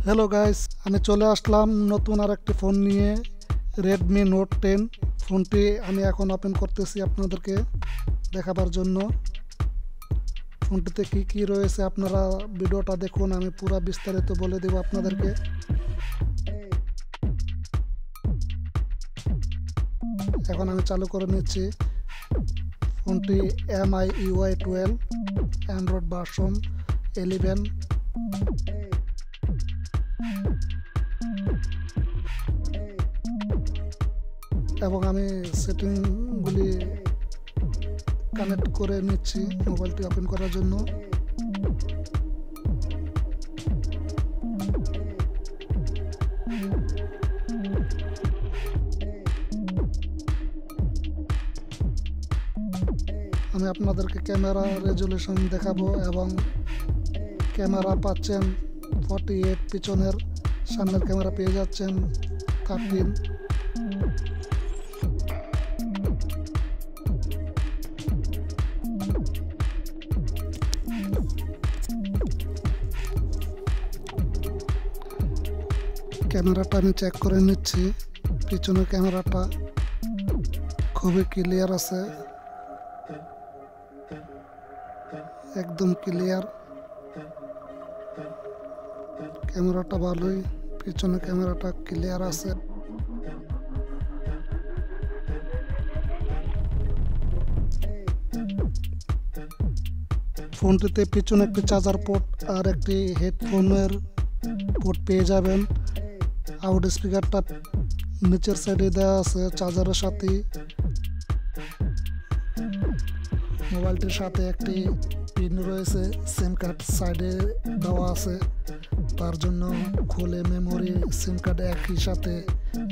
Hello guys, আমি চলে আসলাম নতুন আরেকটি ফোন নিয়ে, রেডমি নোট 10। ফোনটি আমি এখন ওপেন করতেছি আপনাদেরকে দেখাবার জন্য। ফোনটিতে কি কি রয়েছে আপনারা ভিডিওটা দেখুন, আমি পুরো বিস্তারিত বলে দেব আপনাদেরকে। এখন আমি চালু করে নিচ্ছি। ফোনটি MIUI 12, অ্যান্ড্রয়েড ভার্সন 11। এবং আমি সেটিংগুলি কানেক্ট করে নিচ্ছি মোবাইলটি ওপেন করার জন্য। আমি আপনাদেরকে ক্যামেরা রেজুলেশন দেখাবো এবং ক্যামেরা পাচ্ছেন 48, পিছনের সামনের ক্যামেরা পেয়ে যাচ্ছেন 13। ক্যামেরাটা আমি চেক করে নিচ্ছি। পিছনের ক্যামেরাটা খুবই ক্লিয়ার আছে, একদম ক্লিয়ার। ক্যামেরাটা ভালোই, পিছনে ক্যামেরাটা ক্লিয়ার আছে। ফোনটিতে পিছনে একটি চার্জার পোর্ট আর একটি হেডফোনের পোর্ট পেয়ে যাবেন। আউট স্পিকারটা নিচের সাইডে দেওয়া আছে চার্জারের সাথে। মোবাইলটির সাথে একটি পিন রয়েছে, সিম কার্ড সাইডে দেওয়া আছে, তার জন্য খুলে মেমোরি সিম কার্ড একই সাথে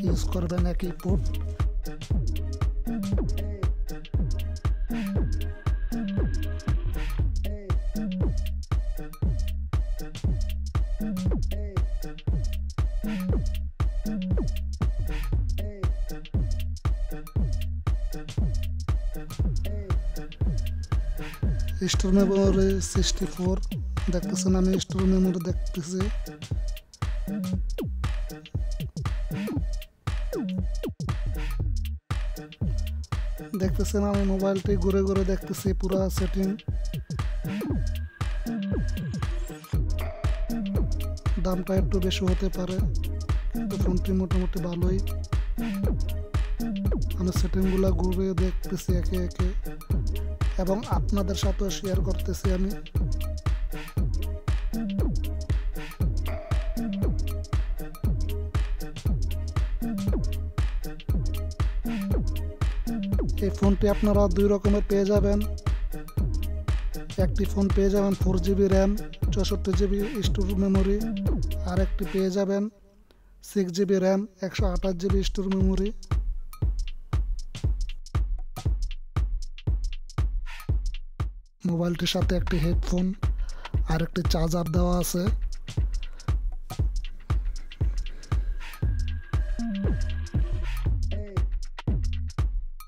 ইউজ করবেন, একই পোর্ট। স্টোর মেমোরি 64 দেখতেছেন, আমি স্টোর মেমোরি দেখতেছি। দেখতেছেন আমি মোবাইলটি ঘুরে ঘুরে দেখতেছি পুরো সেটিং। দামটা একটু বেশি হতে পারে, কিন্তু ফোনটি মোটামুটি ভালোই। আমি সেটিংগুলো ঘুরে দেখতেছি একে একে এবং আপনাদের সাথেও শেয়ার করতেছি আমি। এই ফোনটি আপনারা দুই রকমের পেয়ে যাবেন। একটি ফোন পেয়ে যাবেন 4GB RAM, 64GB store memory, আর একটি পেয়ে যাবেন 6GB RAM, 128GB store memory. মোবাইলটির সাথে একটি হেডফোন আর একটি চার্জার দেওয়া আছে।